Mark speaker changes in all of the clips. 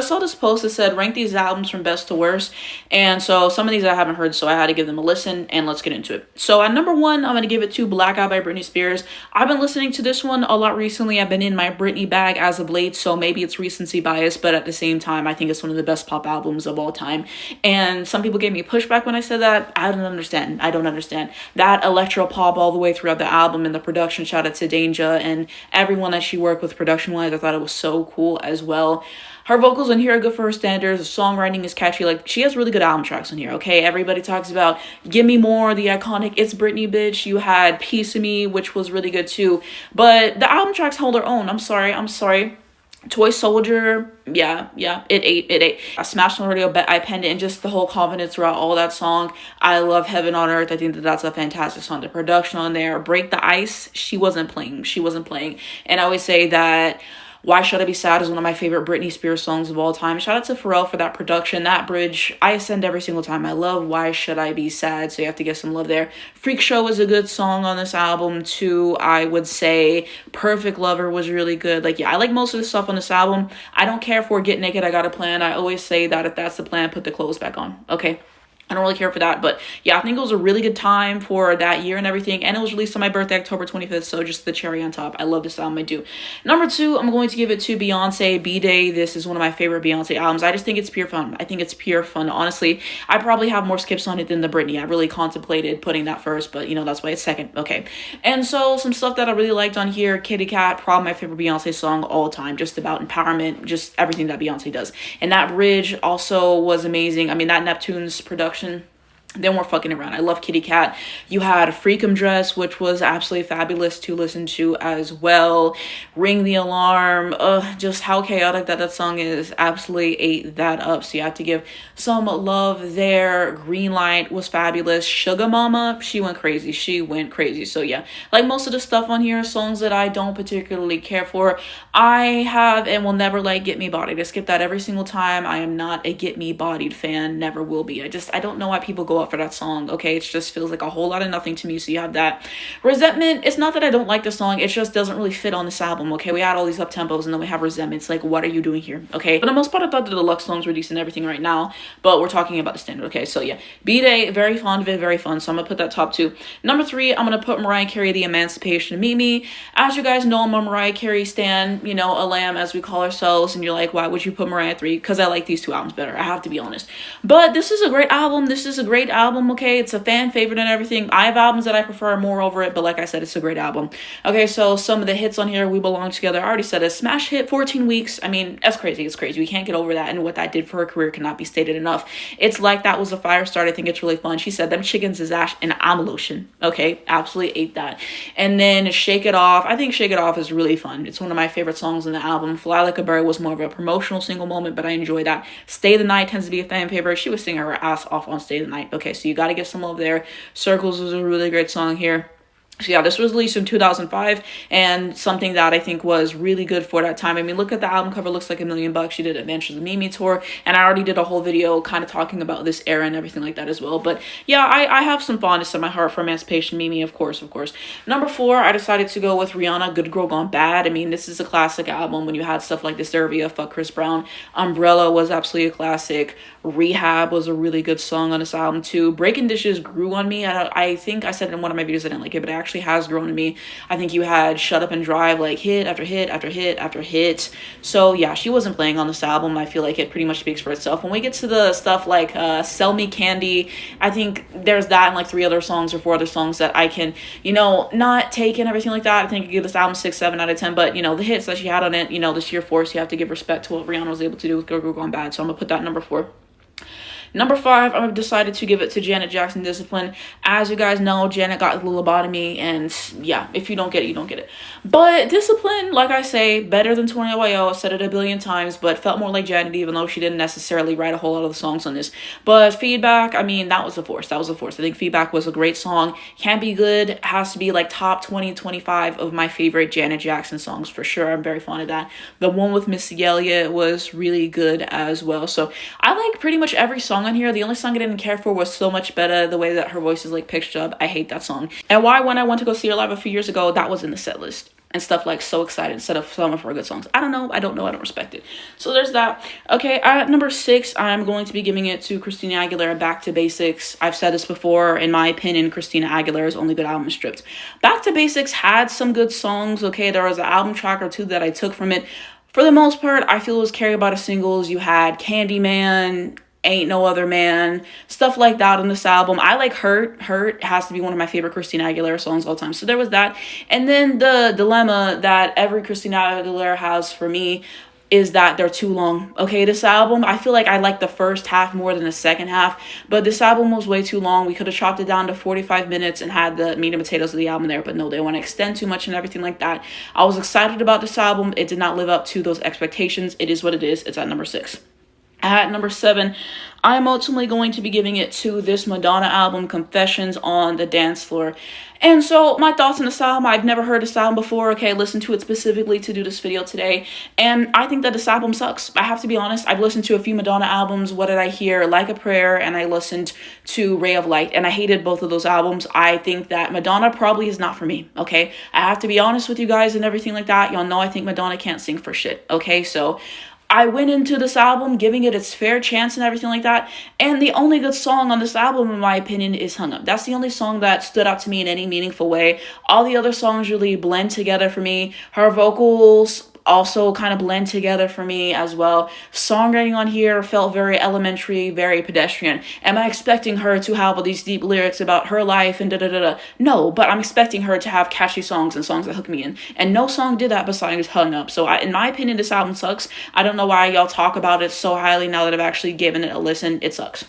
Speaker 1: just saw this post that said rank these albums from best to worst. And so some of these I haven't heard, so I had to give them a listen, and let's get into it. So at number one, I'm going to give it to Blackout by Britney Spears. I've been listening to this one a lot recently. I've been in my Britney bag as of late, so maybe it's recency bias, but at the same time, I think it's one of the best pop albums of all time. And some people gave me pushback when I said that. I don't understand. That electro pop all the way throughout the album, and the production, shout out to Danja and everyone that she worked with production wise. I thought it was so cool as well. Her vocals in here are good for her standards. The songwriting is catchy. Like, she has really good album tracks in here, okay? Everybody talks about Give Me More, the iconic It's Britney bitch. You had Piece of Me, which was really good too. But the album tracks hold their own. I'm sorry. Toy Soldier, yeah, it ate. I smashed on the radio, but I penned it, and just the whole confidence throughout all that song. I love Heaven on Earth. I think that that's a fantastic song. The production on there, Break the Ice, she wasn't playing. And I always say that Why Should I Be Sad is one of my favorite Britney Spears songs of all time. Shout out to Pharrell for that production. That bridge, I ascend every single time. I love Why Should I Be Sad, so you have to get some love there. Freak Show is a good song on this album too, I would say. Perfect Lover was really good. Like, yeah, I like most of the stuff on this album. I don't care for Get Naked, I Got a Plan. I always say that if that's the plan, put the clothes back on, okay? I don't really care for that, but yeah, I think it was a really good time for that year and everything, and it was released on my birthday, October 25th, so just the cherry on top. I love this album, I do. Number two, I'm going to give it to Beyonce, B-Day. This is one of my favorite Beyonce albums. I just think it's pure fun. Honestly. I probably have more skips on it than the Britney. I really contemplated putting that first, but that's why it's second, okay. And so, some stuff that I really liked on here, Kitty Cat, probably my favorite Beyonce song all time, just about empowerment, just everything that Beyonce does. And that bridge also was amazing. I mean, that Neptune's production, they weren't fucking around. I love Kitty Cat. You had Freakum Dress, which was absolutely fabulous to listen to as well. Ring the Alarm. Just how chaotic that song is. Absolutely ate that up. So you have to give some love there. Green Light was fabulous. Sugar Mama, she went crazy. So yeah, like most of the stuff on here are songs that I don't particularly care for. I have and will never like Get Me Bodied. I skip that every single time. I am not a Get Me Bodied fan. Never will be. I don't know why people go for that song, okay? It just feels like a whole lot of nothing to me. So you have that. Resentment, it's not that I don't like the song, it just doesn't really fit on this album, okay? We had all these up tempos, and then we have Resentment. It's like, what are you doing here, okay? For the most part, I thought the deluxe songs were decent and everything right now, but we're talking about the standard, okay? So yeah, B-Day, very fond of it, very fun. So I'm gonna put that top two. Number three, I'm gonna put Mariah Carey, The Emancipation of Mimi. As you guys know, I'm a Mariah Carey stan, a lamb as we call ourselves, and you're like, why would you put Mariah 3? Because I like these two albums better, I have to be honest. But this is a great album. Okay? It's a fan favorite and everything. I have albums that I prefer more over it, but like I said, it's a great album. Okay, so some of the hits on here, We Belong Together, I already said a smash hit, 14 Weeks. I mean, that's crazy. It's crazy. We can't get over that, and what that did for her career cannot be stated enough. It's Like That was a fire start. I think it's really fun. She said, them chickens is ash and I'm lotion. Okay, absolutely ate that. And then Shake It Off. I think Shake It Off is really fun. It's one of my favorite songs in the album. Fly Like a Bird was more of a promotional single moment, but I enjoy that. Stay the Night tends to be a fan favorite. She was singing her ass off on Stay the Night. Okay, so you got to get some love there. Circles was a really great song here. So yeah, this was released in 2005, and something that I think was really good for that time. I mean, look at the album cover, looks like $1 million. She did Adventures of Mimi tour, and I already did a whole video kind of talking about this era and everything like that as well. But yeah, I have some fondness in my heart for Emancipation Mimi, of course. Number four, I decided to go with Rihanna, Good Girl Gone Bad. I mean, this is a classic album when you had stuff like Disturbia, Fuck Chris Brown. Umbrella was absolutely a classic. Rehab was a really good song on this album too. Breaking Dishes grew on me. I think I said in one of my videos I didn't like it, but it actually has grown on me. I think you had Shut Up and Drive, like hit after hit after hit after hit. So yeah, she wasn't playing on this album. I feel like it pretty much speaks for itself. When we get to the stuff like Sell Me Candy, I think there's that and like 3 other songs or 4 other songs that I can, not take and everything like that. I think I give this album 6, 7 out of 10, but the hits that she had on it, the sheer force, you have to give respect to what Rihanna was able to do with Girl Gone Bad. So I'm gonna put that number 4. Number 5, I've decided to give it to Janet Jackson, Discipline. As you guys know, Janet got the lobotomy, and yeah, if you don't get it, you don't get it. But Discipline, like I say, better than 20YO. I said it a billion times, but felt more like Janet, even though she didn't necessarily write a whole lot of the songs on this. But Feedback, I mean, that was a force. I think Feedback was a great song. Can't Be Good has to be like top 20, 25 of my favorite Janet Jackson songs for sure. I'm very fond of that. The one with Missy Elliott was really good as well. So I like pretty much every song song on here. The only song I didn't care for was So Much Better, the way that her voice is like pitched up. I hate that song. And why, when I went to go see her live a few years ago, that was in the set list. And stuff like So Excited instead of some of her good songs. I don't know. I don't respect it. So there's that. Okay, at number 6, I'm going to be giving it to Christina Aguilera, Back to Basics. I've said this before. In my opinion, Christina Aguilera's only good album is Stripped. Back to Basics had some good songs. Okay, there was an album track or two that I took from it. For the most part, I feel it was carried by the singles. You had Candyman, Ain't No Other Man, stuff like that on this album. I like Hurt. Hurt has to be one of my favorite Christina Aguilera songs of all time. So there was that. And then the dilemma that every Christina Aguilera has for me is that they're too long. Okay, this album, I feel like I like the first half more than the second half, but this album was way too long. We could have chopped it down to 45 minutes and had the meat and potatoes of the album there, but no, they want to extend too much and everything like that. I was excited about this album. It did not live up to those expectations. It is what it is. It's at number 6. At number 7, I'm ultimately going to be giving it to this Madonna album, Confessions on the Dance Floor. And so my thoughts on this album, I've never heard this album before, okay, listened to it specifically to do this video today, and I think that this album sucks. I have to be honest, I've listened to a few Madonna albums. What did I hear? Like a Prayer, and I listened to Ray of Light, and I hated both of those albums. I think that Madonna probably is not for me, okay? I have to be honest with you guys and everything like that. Y'all know I think Madonna can't sing for shit, okay? So I went into this album giving it its fair chance and everything like that, and the only good song on this album, in my opinion, is Hung Up. That's the only song that stood out to me in any meaningful way. All the other songs really blend together for me. Her vocals also kind of blend together for me as well. Songwriting on here felt very elementary, very pedestrian. Am I expecting her to have all these deep lyrics about her life and da-da-da-da? No, but I'm expecting her to have catchy songs and songs that hook me in. And no song did that besides Hung Up. So in my opinion, this album sucks. I don't know why y'all talk about it so highly now that I've actually given it a listen. It sucks.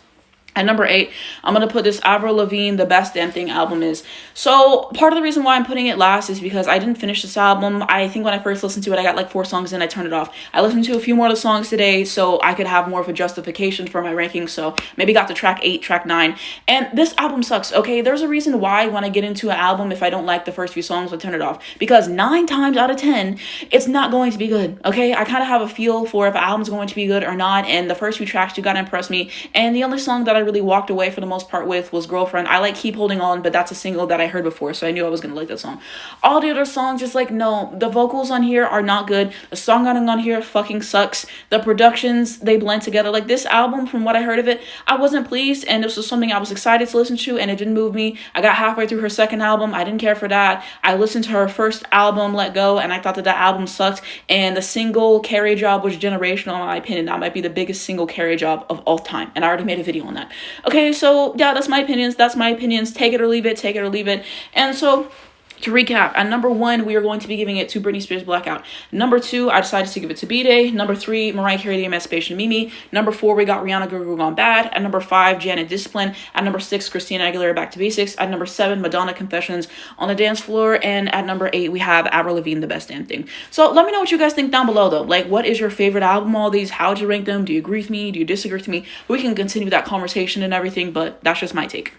Speaker 1: At number 8, I'm going to put this Avril Lavigne, The Best Damn Thing album is. So part of the reason why I'm putting it last is because I didn't finish this album. I think when I first listened to it, I got like 4 songs in, I turned it off. I listened to a few more of the songs today so I could have more of a justification for my ranking. So maybe got to track 8, track 9. And this album sucks, okay? There's a reason why when I get into an album, if I don't like the first few songs, I turn it off. Because 9 times out of 10, it's not going to be good, okay? I kind of have a feel for if an album's going to be good or not. And the first few tracks, you got to impress me. And the only song that I really walked away for the most part with was Girlfriend. I like Keep Holding On, but that's a single that I heard before, so I knew I was gonna like that song. All the other songs, just like, no, the vocals on here are not good. The songwriting on here fucking sucks. The productions, they blend together. Like this album, from what I heard of it, I wasn't pleased, and this was something I was excited to listen to, and it didn't move me. I got halfway through her second album, I didn't care for that. I listened to her first album, Let Go, and I thought that album sucked, and the single Carry Job was generational in my opinion. That might be the biggest single carry job of all time, and I already made a video on that. Okay, so yeah, that's my opinions. Take it or leave it. And so to recap, at number 1, we are going to be giving it to Britney Spears, Blackout. Number 2, I decided to give it to B-Day. Number 3, Mariah Carey, The Emancipation of Mimi. Number 4, we got Rihanna, Girl Girl Gone Bad. At number 5, Janet, Discipline. At number 6, Christina Aguilera, Back to Basics. At number 7, Madonna, Confessions on the Dance Floor. And at number 8, we have Avril Lavigne, The Best Damn Thing. So let me know what you guys think down below, though. Like, what is your favorite album, all these? How'd you rank them? Do you agree with me? Do you disagree with me? We can continue that conversation and everything, but that's just my take.